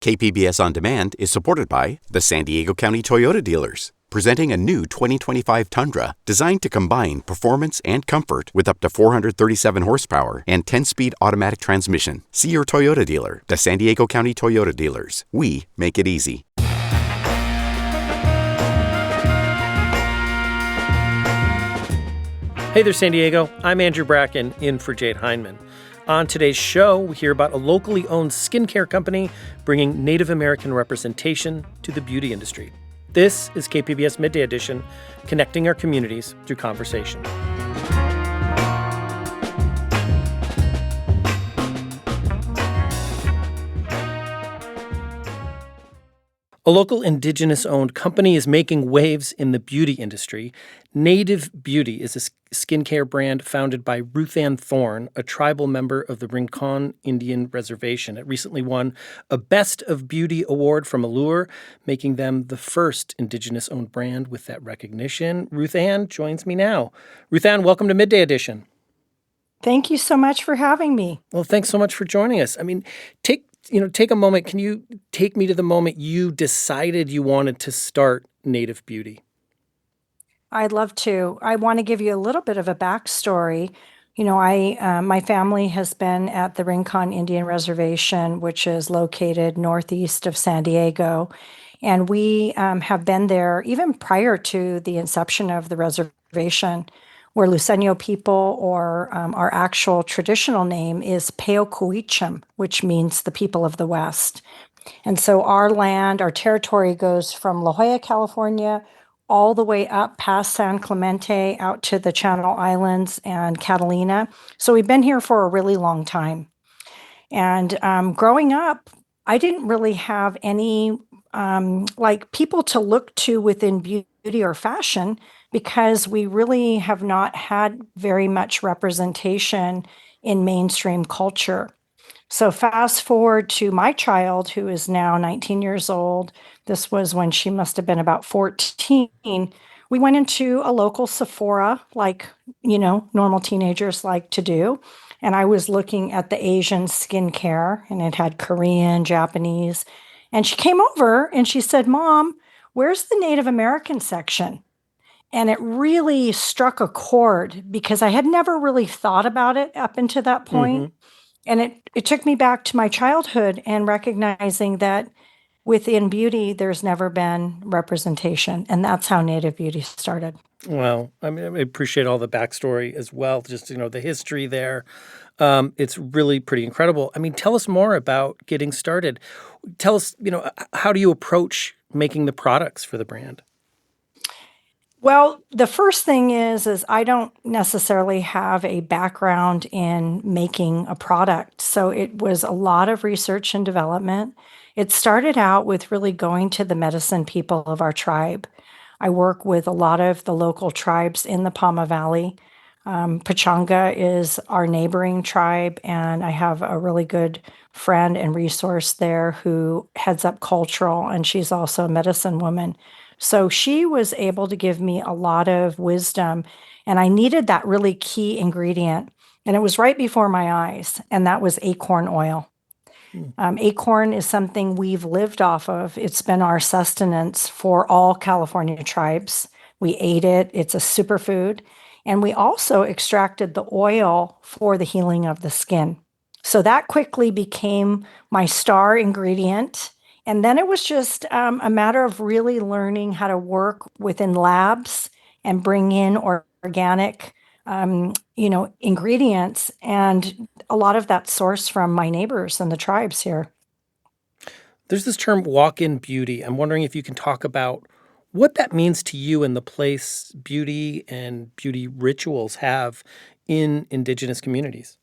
KPBS On Demand is supported by the San Diego County Toyota dealers, presenting a new 2025 Tundra designed to combine performance and comfort with up to 437 horsepower and 10-speed automatic transmission. See your Toyota dealer, the San Diego County Toyota dealers. We make it easy. Hey there, San Diego. I'm Andrew Bracken, in for Jade Hindman. On today's show, we hear about a locally owned skincare company bringing Native American representation to the beauty industry. This is KPBS Midday Edition, connecting our communities through conversation. A local Indigenous-owned company is making waves in the beauty industry. N8iV Beauty is a skincare brand founded by Ruth Ann Thorne, a tribal member of the Rincon Indian Reservation. It recently won a Best of Beauty award from Allure, making them the first Indigenous-owned brand with that recognition. Ruth Ann joins me now. Ruth Ann, welcome to Midday Edition. Thank you so much for having me. Well, thanks so much for joining us. I mean, take a moment. Can you take me to the moment you decided you wanted to start N8iV Beauty? I'd love to. I want to give you a little bit of a backstory. My family has been at the Rincon Indian Reservation, which is located northeast of San Diego. And we have been there even prior to the inception of the reservation. We're Luiseño people, or our actual traditional name is Peocuicham, which means the people of the West. And so our land, our territory goes from La Jolla, California, all the way up past San Clemente out to the Channel Islands and Catalina. So we've been here for a really long time. And growing up, I didn't really have any people to look to within beauty or fashion, because we really have not had very much representation in mainstream culture. So fast forward to my child, who is now 19 years old. This was when she must have been about 14. We went into a local Sephora, like, normal teenagers like to do. And I was looking at the Asian skincare, and it had Korean, Japanese. And she came over and she said, "Mom, where's the Native American section?" And it really struck a chord, because I had never really thought about it up until that point. Mm-hmm. And it took me back to my childhood and recognizing that within beauty, there's never been representation. And that's how N8iV Beauty started. Well, I mean, I appreciate all the backstory as well, just, the history there. It's really pretty incredible. I mean, tell us more about getting started. Tell us, how do you approach making the products for the brand? Well, the first thing is I don't necessarily have a background in making a product. So it was a lot of research and development. It started out with really going to the medicine people of our tribe. I work with a lot of the local tribes in the Palma Valley. Pachanga is our neighboring tribe, and I have a really good friend and resource there who heads up cultural, and she's also a medicine woman. So she was able to give me a lot of wisdom, and I needed that really key ingredient. And it was right before my eyes, and that was acorn oil. Acorn is something we've lived off of. It's been our sustenance for all California tribes. We ate it. It's a superfood. And we also extracted the oil for the healing of the skin. So that quickly became my star ingredient. And then it was just a matter of really learning how to work within labs and bring in organic, ingredients. And a lot of that sourced from my neighbors and the tribes here. There's this term walk-in beauty. I'm wondering if you can talk about what that means to you and the place beauty and beauty rituals have in Indigenous communities.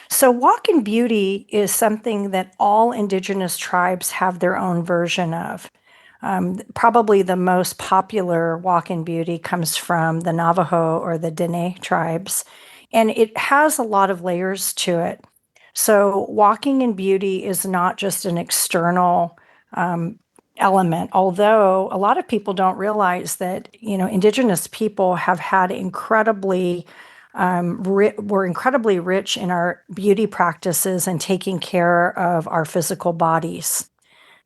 So walk-in beauty is something that all Indigenous tribes have their own version of. Probably the most popular walk-in beauty comes from the Navajo or the Dene tribes, and it has a lot of layers to it. So walking in beauty is not just an external element, although a lot of people don't realize that, Indigenous people have had incredibly we're incredibly rich in our beauty practices and taking care of our physical bodies.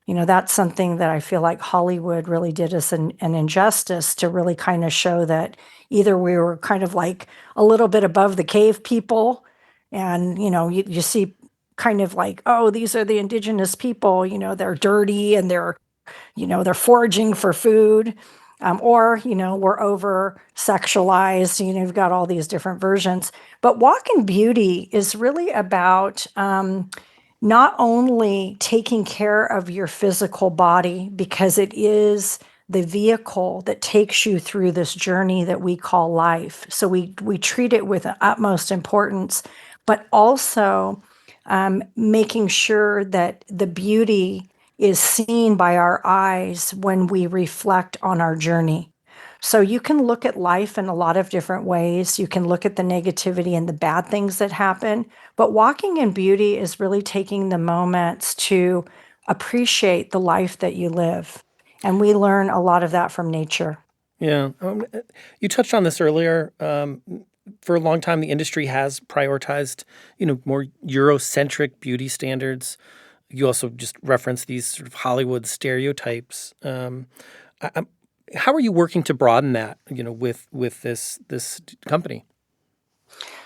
That's something that I feel like Hollywood really did us an injustice to really kind of show that either we were kind of like a little bit above the cave people, and you see kind of like, oh, these are the indigenous people, they're dirty and they're foraging for food. Or, we're over sexualized, you've got all these different versions. But Walk in Beauty is really about not only taking care of your physical body, because it is the vehicle that takes you through this journey that we call life. So we treat it with the utmost importance, but also making sure that the beauty is seen by our eyes when we reflect on our journey. So you can look at life in a lot of different ways. You can look at the negativity and the bad things that happen, but walking in beauty is really taking the moments to appreciate the life that you live. And we learn a lot of that from nature. Yeah. You touched on this earlier. For a long time, the industry has prioritized, more Eurocentric beauty standards. You also just referenced these sort of Hollywood stereotypes. How are you working to broaden that, with this company?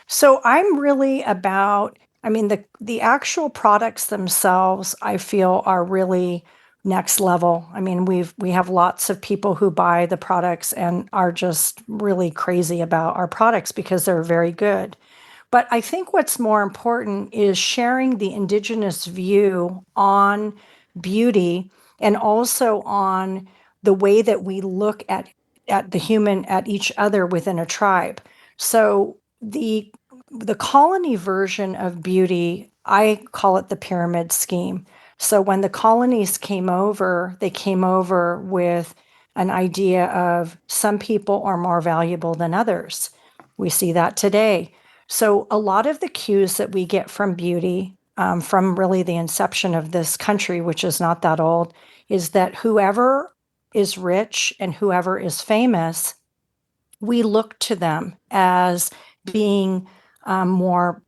So I'm really about, I mean, the actual products themselves, I feel are really next level. I mean, we have lots of people who buy the products and are just really crazy about our products because they're very good. But I think what's more important is sharing the indigenous view on beauty and also on the way that we look at each other within a tribe. So the colony version of beauty, I call it the pyramid scheme. So when the colonies came over, they came over with an idea of some people are more valuable than others. We see that today. So a lot of the cues that we get from beauty, from really the inception of this country, which is not that old, is that whoever is rich and whoever is famous, we look to them as being more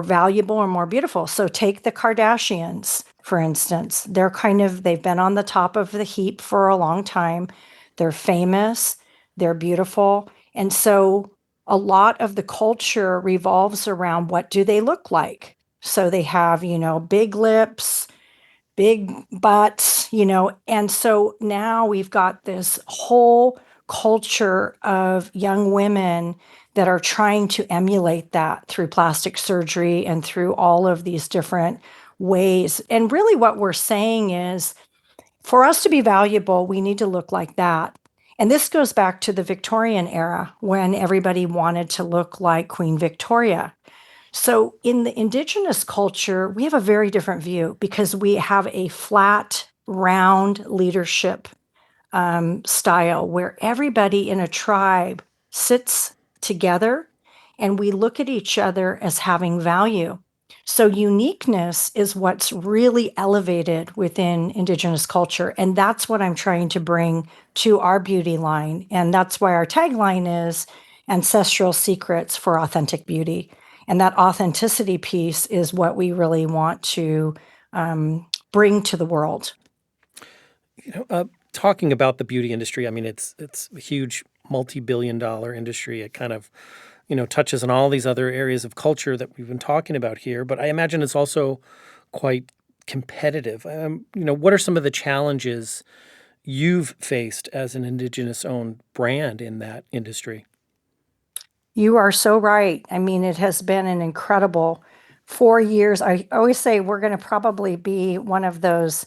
valuable or more beautiful. So take the Kardashians, for instance. They've been on the top of the heap for a long time. They're famous, they're beautiful. And so a lot of the culture revolves around what do they look like? So they have, big lips, big butts, and so now we've got this whole culture of young women that are trying to emulate that through plastic surgery and through all of these different ways. And really, what we're saying is for us to be valuable, we need to look like that. And this goes back to the Victorian era when everybody wanted to look like Queen Victoria. So in the indigenous culture, we have a very different view because we have a flat, round leadership style where everybody in a tribe sits together and we look at each other as having value. So uniqueness is what's really elevated within indigenous culture. And that's what I'm trying to bring to our beauty line. And that's why our tagline is ancestral secrets for authentic beauty. And that authenticity piece is what we really want to bring to the world. Talking about the beauty industry, I mean, it's a huge multi-billion-dollar industry. It kind of, touches on all these other areas of culture that we've been talking about here. But I imagine it's also quite competitive. What are some of the challenges you've faced as an Indigenous-owned brand in that industry? You are so right. I mean, it has been an incredible 4 years. I always say we're going to probably be one of those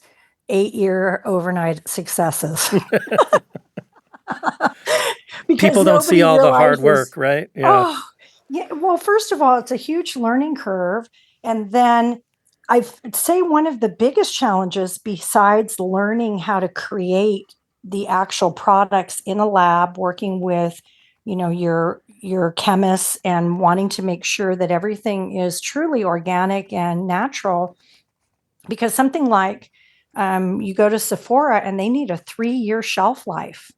8-year overnight successes because People don't see nobody all the hard realizes, work, right? Yeah. oh, yeah. Well, first of all, it's a huge learning curve. And then I'd say one of the biggest challenges, besides learning how to create the actual products in a lab, working with, your chemists and wanting to make sure that everything is truly organic and natural. Because something like you go to Sephora and they need a 3-year shelf life.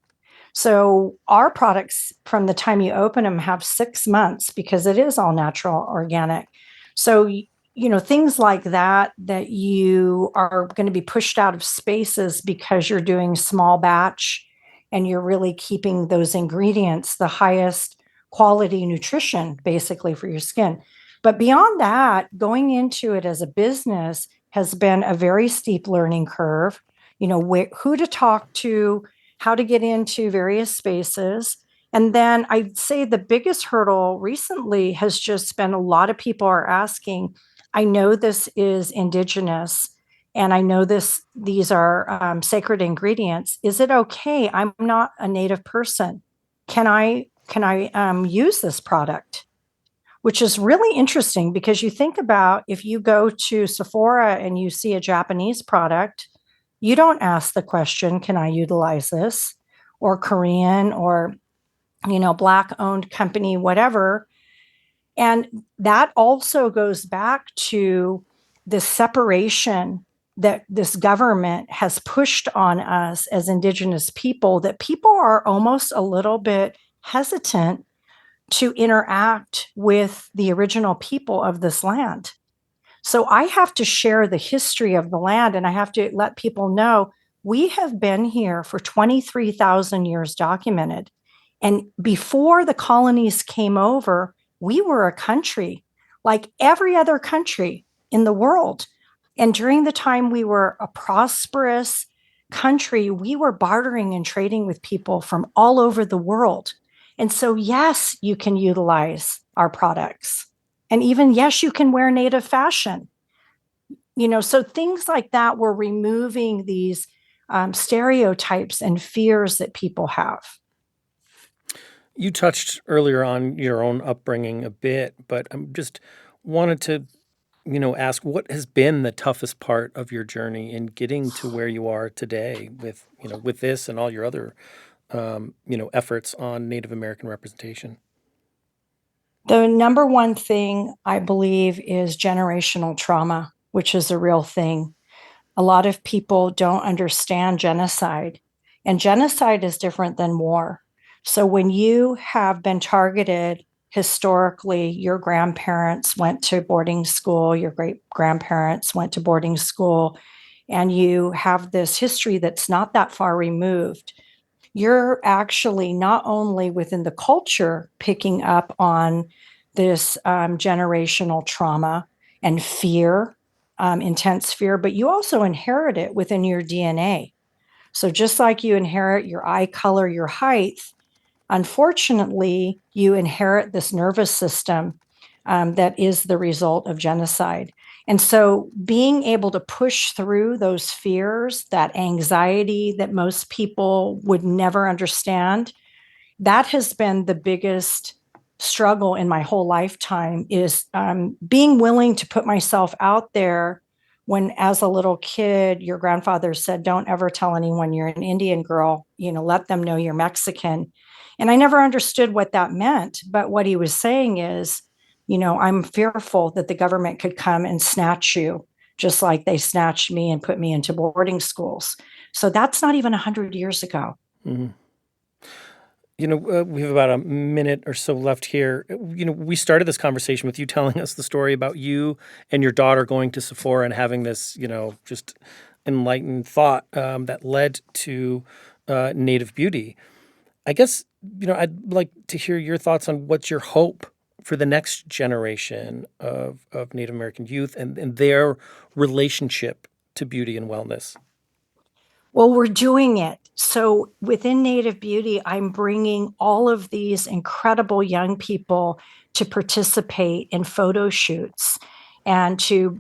So our products, from the time you open them, have 6 months because it is all natural, organic. So, things like that you are going to be pushed out of spaces because you're doing small batch and you're really keeping those ingredients the highest quality nutrition basically for your skin. But beyond that, going into it as a business has been a very steep learning curve. Who to talk to, how to get into various spaces. And then I'd say the biggest hurdle recently has just been a lot of people are asking, I know this is indigenous and I know these are sacred ingredients. Is it okay? I'm not a native person. Can I use this product? Which is really interesting because you think about if you go to Sephora and you see a Japanese product, you don't ask the question, can I utilize this? Or Korean or, Black owned company, whatever. And that also goes back to the separation that this government has pushed on us as Indigenous people, that people are almost a little bit hesitant to interact with the original people of this land. So I have to share the history of the land and I have to let people know we have been here for 23,000 years documented. And before the colonies came over, we were a country like every other country in the world. And during the time we were a prosperous country, we were bartering and trading with people from all over the world. And so, yes, you can utilize our products. And even, yes, you can wear native fashion. So things like that, we're removing these stereotypes and fears that people have. You touched earlier on your own upbringing a bit, but I'm just wanted to, ask what has been the toughest part of your journey in getting to where you are today with this and all your other, efforts on Native American representation. The number one thing I believe is generational trauma, which is a real thing. A lot of people don't understand genocide, and genocide is different than war. So when you have been targeted historically, your grandparents went to boarding school, your great grandparents went to boarding school, and you have this history that's not that far removed, you're actually not only within the culture picking up on this generational trauma and fear, intense fear, but you also inherit it within your DNA. So just like you inherit your eye color, your height, unfortunately, you inherit this nervous system that is the result of genocide. And so being able to push through those fears, that anxiety that most people would never understand, that has been the biggest struggle in my whole lifetime is being willing to put myself out there when, as a little kid, your grandfather said, don't ever tell anyone you're an Indian girl, let them know you're Mexican. And I never understood what that meant. But what he was saying is, I'm fearful that the government could come and snatch you, just like they snatched me and put me into boarding schools. So that's not even 100 years ago. Mm-hmm. We have about a minute or so left here. We started this conversation with you telling us the story about you and your daughter going to Sephora and having this, just enlightened thought that led to N8iV Beauty. I guess, I'd like to hear your thoughts on what's your hope for the next generation of Native American youth and their relationship to beauty and wellness. Well, we're doing it. So within N8iV Beauty, I'm bringing all of these incredible young people to participate in photo shoots and to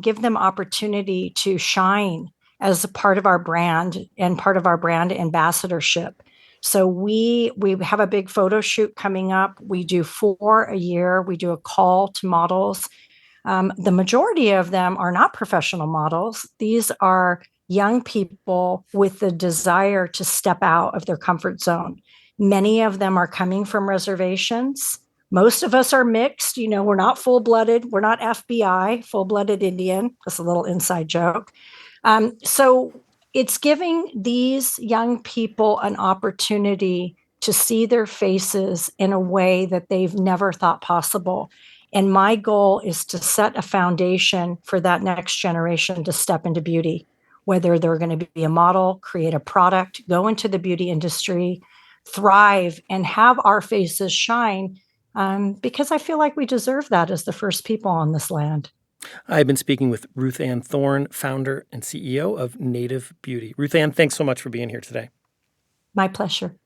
give them opportunity to shine as a part of our brand and part of our brand ambassadorship. So we have a big photo shoot coming up. We do 4 a year. We do a call to models. The majority of them are not professional models. These are young people with the desire to step out of their comfort zone. Many of them are coming from reservations. Most of us are mixed. We're not full-blooded. We're not FBI, full-blooded Indian. That's a little inside joke. So it's giving these young people an opportunity to see their faces in a way that they've never thought possible. And my goal is to set a foundation for that next generation to step into beauty, whether they're going to be a model, create a product, go into the beauty industry, thrive, and have our faces shine, because I feel like we deserve that as the first people on this land. I've been speaking with Ruth Ann Thorne, founder and CEO of N8iV Beauty. Ruth Ann, thanks so much for being here today. My pleasure.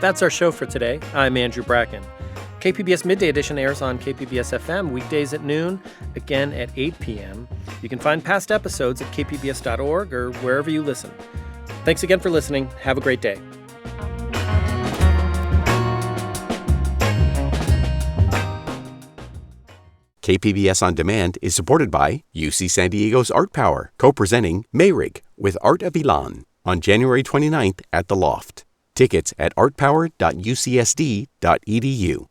That's our show for today. I'm Andrew Bracken. KPBS Midday Edition airs on KPBS FM weekdays at noon, again at 8 p.m. You can find past episodes at kpbs.org or wherever you listen. Thanks again for listening. Have a great day. KPBS On Demand is supported by UC San Diego's Art Power, co-presenting Mayrig with Art of Ilan on January 29th at the Loft. Tickets at artpower.ucsd.edu.